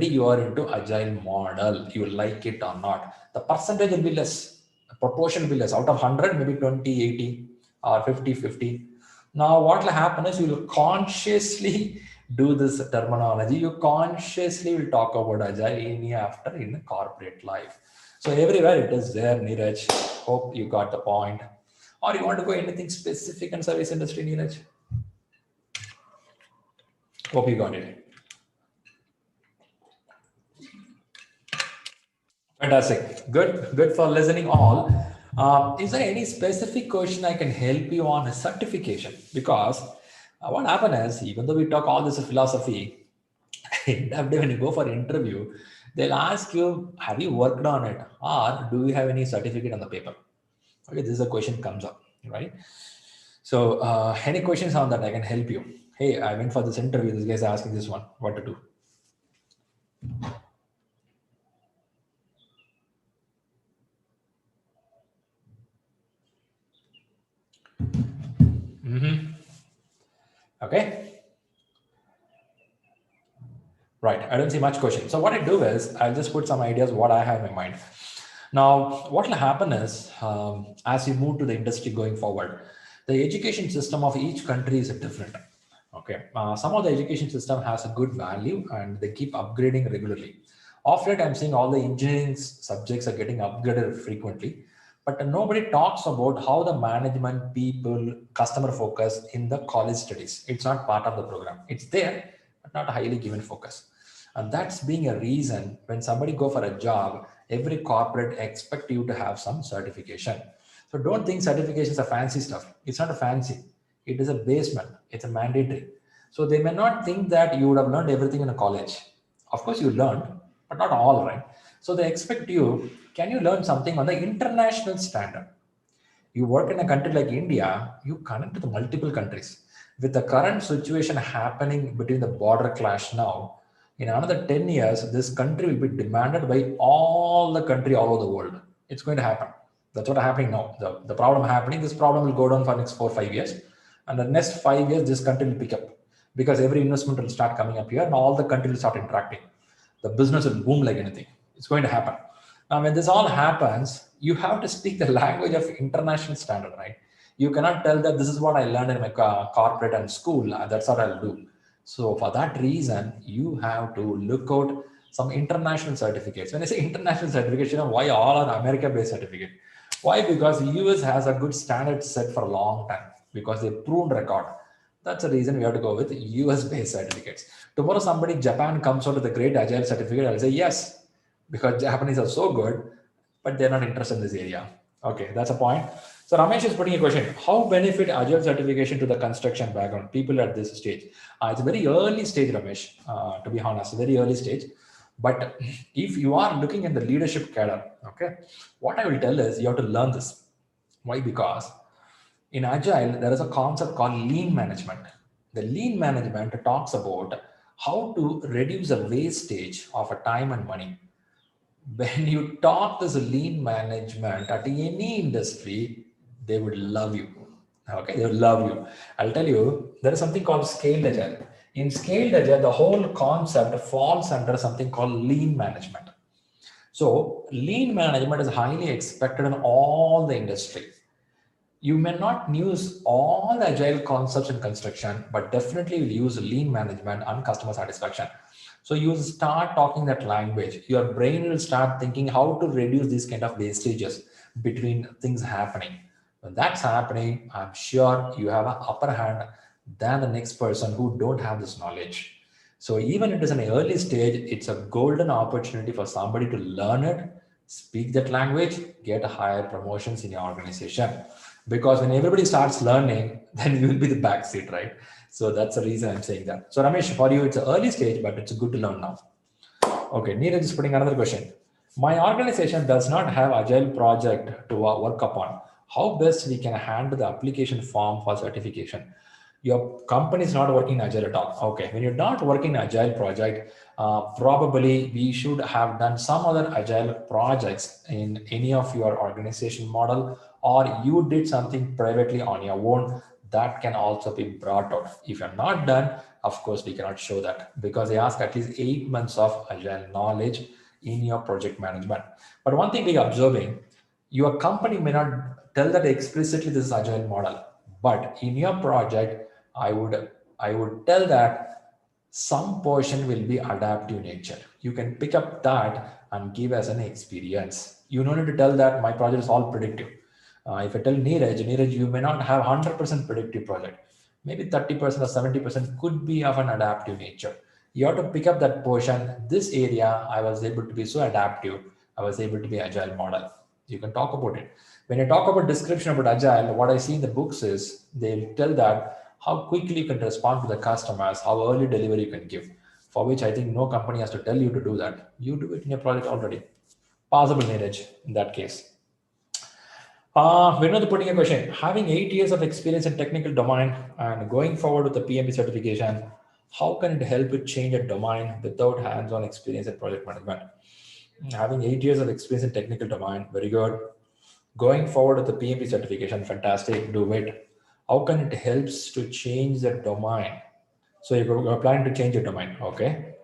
Speaker 1: you are into agile model. You like it or not. The percentage will be less. The proportion will be less. Out of 100, maybe 20, 80 or 50, 50. Now what will happen is you will consciously do this terminology. You consciously will talk about agile in a corporate life. So everywhere it is there, Neeraj. Hope you got the point. Or you want to go anything specific in service industry, Neeraj? Hope you got it. Fantastic. Good for listening all. Is there any specific question I can help you on a certification? Because what happened is, even though we talk all this philosophy, when you go for interview, they'll ask you, have you worked on it? Or do you have any certificate on the paper? Okay, this is a question comes up, right? So any questions on that I can help you? Hey, I went for this interview. This guy's asking this one, what to do? Okay. Right. I don't see much question. So what I do is I'll just put some ideas what I have in my mind. Now, what will happen is as you move to the industry going forward, the education system of each country is different. Okay. Some of the education system has a good value and they keep upgrading regularly. Of late, I'm seeing all the engineering subjects are getting upgraded frequently. But nobody talks about how the management, people, customer focus in the college studies. It's not part of the program. It's there, but not a highly given focus. And that's being a reason when somebody go for a job, every corporate expect you to have some certification. So don't think certifications are fancy stuff. It's not a fancy. It is a basement. It's a mandatory. So they may not think that you would have learned everything in a college. Of course you learned, but not all, right? So they expect you, can you learn something on the international standard? You work in a country like India, you connect to the multiple countries. With the current situation happening between the border clash now, in another 10 years, this country will be demanded by all the country all over the world. It's going to happen. That's what is happening now. The problem happening, this problem will go down for next 4 or 5 years. And the next 5 years, this country will pick up because every investment will start coming up here and all the countries will start interacting. The business will boom like anything. It's going to happen. Now, when this all happens, you have to speak the language of international standard, right? You cannot tell that this is what I learned in my corporate and school. That's what I'll do. So for that reason, you have to look out some international certificates. When I say international certification, why all are America-based certificate? Why? Because the US has a good standard set for a long time because they proven record. That's the reason we have to go with US-based certificates. Tomorrow, somebody Japan comes out with a great Agile certificate, I'll say yes, because Japanese are so good, but they're not interested in this area. Okay, that's a point. So Ramesh is putting a question: how benefit Agile certification to the construction background people at this stage? It's a very early stage, Ramesh. To be honest, very early stage. But if you are looking at the leadership cadre, okay, what I will tell is you have to learn this. Why? Because in Agile, there is a concept called lean management. The lean management talks about how to reduce the wastage of a time and money. When you talk this lean management at any industry, they would love you. Okay, they will love you. I'll tell you, there is something called scaled agile. In scaled agile, the whole concept falls under something called lean management. So lean management is highly expected in all the industry. You may not use all agile concepts in construction, but definitely will use lean management and customer satisfaction. So you start talking that language, your brain will start thinking how to reduce these kind of wastages between things happening. When that's happening, I'm sure you have an upper hand than the next person who don't have this knowledge. So even if it is an early stage, it's a golden opportunity for somebody to learn it, speak that language, get higher promotions in your organization. Because when everybody starts learning, then you will be the backseat, right? So that's the reason I'm saying that. So Ramesh, for you, it's an early stage, but it's good to learn now. Okay, Neeraj is putting another question. My organization does not have agile project to work upon. How best we can handle the application form for certification? Your company is not working agile at all. Okay, when you're not working agile project, probably we should have done some other agile projects in any of your organization model, or you did something privately on your own. That can also be brought out. If you're not done, of course we cannot show that, because they ask at least 8 months of agile knowledge in your project management. But one thing we're observing, your company may not tell that explicitly this is agile model, but in your project, I would tell that some portion will be adaptive nature. You can pick up that and give as an experience. You don't need to tell that my project is all predictive. If I tell Neeraj, you may not have 100% predictive project. Maybe 30% or 70% could be of an adaptive nature. You have to pick up that portion. This area, I was able to be so adaptive. I was able to be agile model. You can talk about it. When you talk about description about agile, what I see in the books is they'll tell that how quickly you can respond to the customers, how early delivery you can give, for which I think no company has to tell you to do that. You do it in your project already. Possible Neeraj in that case. Vinod putting a question. Having 8 years of experience in technical domain and going forward with the PMP certification, how can it help you change a domain without hands-on experience in project management? Having 8 years of experience in technical domain, very good. Going forward with the PMP certification, fantastic, do it. How can it helps to change the domain? So you're planning to change your domain, okay?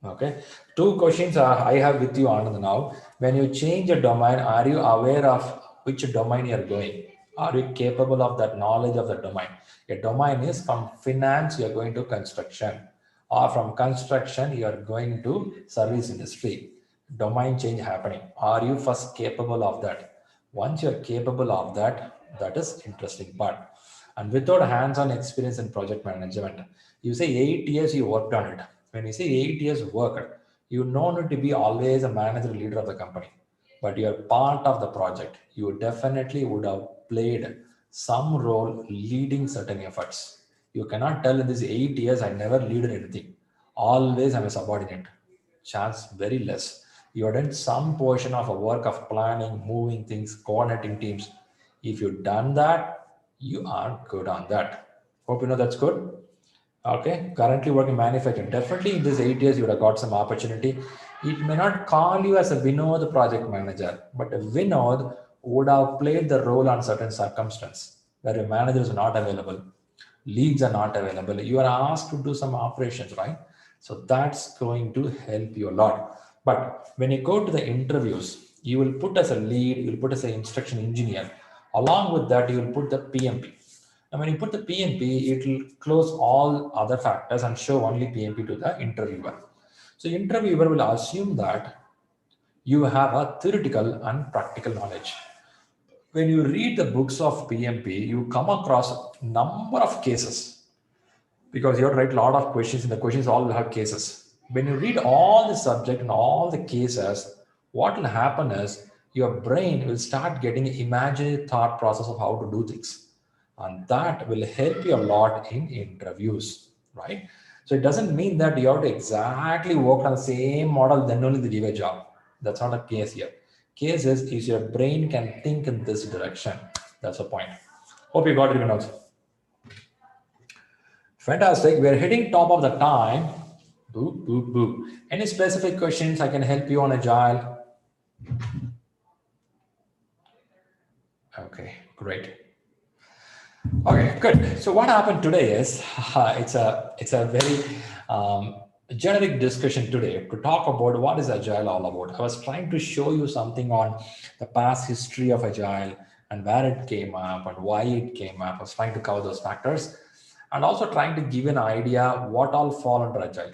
Speaker 1: Okay. Two questions I have with you, Anand, now. When you change a domain, are you aware of which domain you're going? Are you capable of that knowledge of the domain? Your domain is from finance, you're going to construction, or from construction, you're going to service industry. domain change happening. Are you first capable of that? Once you're capable of that, that is interesting part. And without hands-on experience in project management, you say 8 years you worked on it. When you say 8 years worked, you don't need to be always a manager leader of the company, but you're part of the project. You definitely would have played some role leading certain efforts. You cannot tell in these 8 years I never leaded anything, always I'm a subordinate. Chance very less. You have done some portion of a work of planning, moving things, coordinating teams. If you've done that, you are good on that. Hope you know that's good. Okay, currently working manufacturing. Definitely in these 8 years, you would have got some opportunity. It may not call you as a Vinod project manager, but a Vinod would have played the role on certain circumstance where a manager is not available, leads are not available. You are asked to do some operations, right? So that's going to help you a lot. But when you go to the interviews, you will put as a lead, you will put as an instruction engineer. Along with that, you will put the PMP. And when you put the PMP, it will close all other factors and show only PMP to the interviewer. So interviewer will assume that you have a theoretical and practical knowledge. When you read the books of PMP, you come across number of cases because you have to write a lot of questions and the questions all will have cases. When you read all the subject and all the cases, what will happen is your brain will start getting imaginary thought process of how to do things. And that will help you a lot in interviews, right? So it doesn't mean that you have to exactly work on the same model, then only they give a job. That's not a case here. Case is your brain can think in this direction. That's the point. Hope you got it even also. Fantastic. We're hitting top of the time. Boo, boo, boo. Any specific questions I can help you on Agile? Okay, great. Okay, good. So what happened today is it's a very generic discussion today to talk about what is Agile all about. I was trying to show you something on the past history of Agile and where it came up and why it came up. I was trying to cover those factors and also trying to give an idea what all fall under Agile.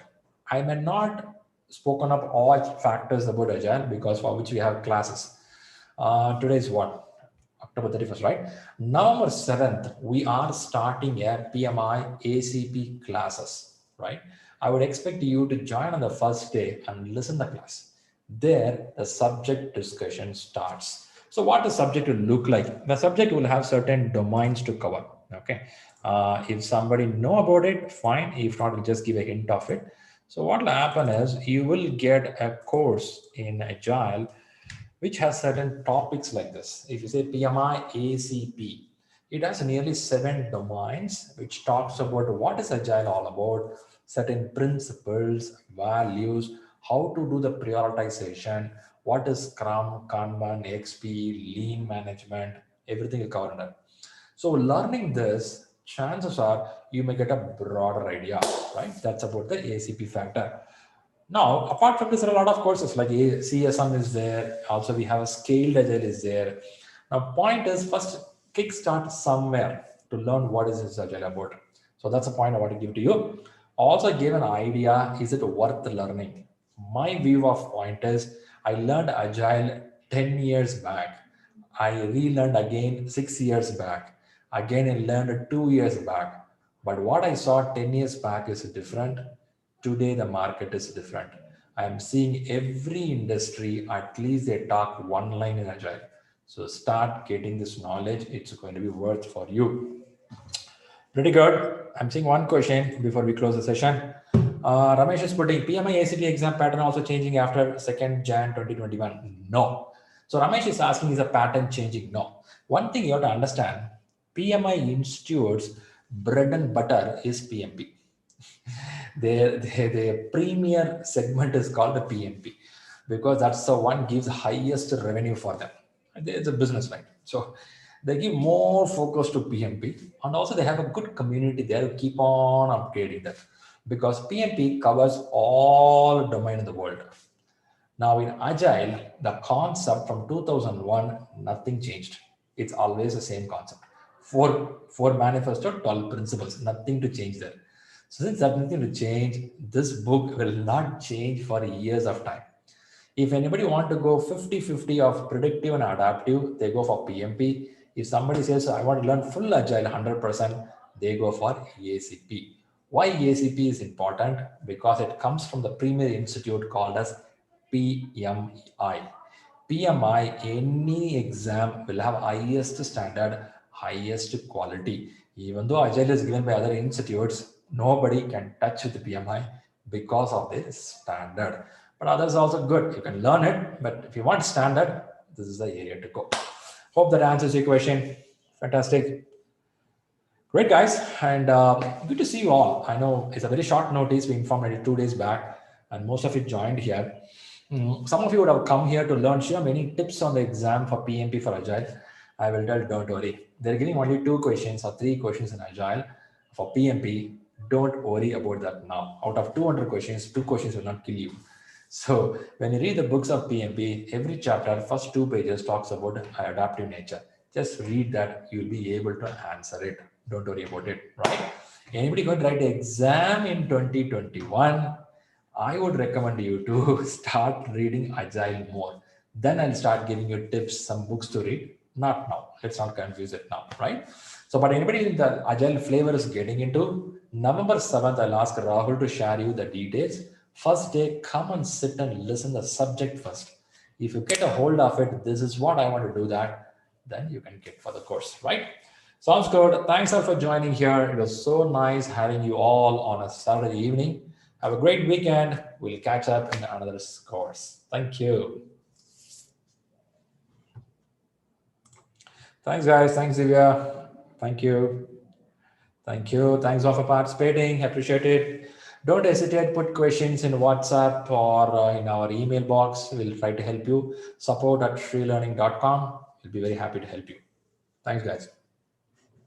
Speaker 1: I may not spoken up all factors about Agile because for which we have classes. Today is what? October 31st, right? November 7th, we are starting a PMI-ACP classes, right? I would expect you to join on the first day and listen to the class. There, the subject discussion starts. So what the subject will look like? The subject will have certain domains to cover, okay? If somebody know about it, fine. If not, we'll just give a hint of it. So what will happen is you will get a course in Agile which has certain topics like this. If you say PMI-ACP, it has nearly 7 domains, which talks about what is Agile all about, certain principles, values, how to do the prioritization, what is Scrum, Kanban, XP, Lean management, everything is covered under. So learning this, chances are you may get a broader idea, right? That's about the ACP factor. Now, apart from this, there are a lot of courses like CSM is there. Also, we have a scaled agile is there. Now, point is first kickstart somewhere to learn what is this agile about. So that's a point I want to give to you. Also, give an idea: is it worth learning? My view of point is I learned agile 10 years back. I relearned again 6 years back. Again, I learned 2 years back. But what I saw 10 years back is different. Today, the market is different. I am seeing every industry, at least they talk one line in Agile. So start getting this knowledge. It's going to be worth for you. Pretty good. I'm seeing one question before we close the session. Ramesh is putting PMI-ACP exam pattern also changing after 2nd Jan 2021. No. So Ramesh is asking, is a pattern changing? No. One thing you have to understand, PMI Institute's bread and butter is PMP. Their premier segment is called the PMP because that's the one gives highest revenue for them. It's a business, right? So they give more focus to PMP, and also they have a good community there to keep on upgrading that because PMP covers all domain in the world. Now in Agile, the concept from 2001, nothing changed. It's always the same concept. Four manifesto, 12 principles, nothing to change there. So since there's nothing to change, this book will not change for years of time. If anybody want to go 50-50 of predictive and adaptive, they go for PMP. If somebody says, I want to learn full agile 100%, they go for ACP. Why ACP is important? Because it comes from the premier institute called as PMI. PMI, any exam will have highest standard, highest quality. Even though Agile is given by other institutes, nobody can touch the PMI because of this standard. But others are also good. You can learn it, but if you want standard, this is the area to go. Hope that answers your question. Fantastic. Great, guys. And good to see you all. I know it's a very short notice. We informed you 2 days back, and most of you joined here. Some of you would have come here to learn sure many tips on the exam for PMP for Agile. I will tell, don't worry. They're giving only 2 questions or 3 questions in Agile for PMP. Don't worry about that now. Out of 200 questions, 2 questions will not kill you. So when you read the books of PMP, every chapter, first 2 pages talks about adaptive nature. Just read that, you'll be able to answer it. Don't worry about it, right? Anybody going to write an exam in 2021? I would recommend you to start reading Agile more. Then I'll start giving you tips, some books to read. Not now. Let's not confuse it now, right? So, but anybody in the Agile flavor is getting into, November 7th, I'll ask Rahul to share you the details. First day, come and sit and listen the subject first. If you get a hold of it, this is what I want to do that, then you can get for the course, right? Sounds good. Thanks all for joining here. It was so nice having you all on a Saturday evening. Have a great weekend. We'll catch up in another course. Thank you. Thanks, guys. Thanks, Divya. Thank you. Thank you. Thanks all for participating. Appreciate it. Don't hesitate. Put questions in WhatsApp or in our email box. We'll try to help you. Support@freelearning.com. We'll be very happy to help you. Thanks, guys.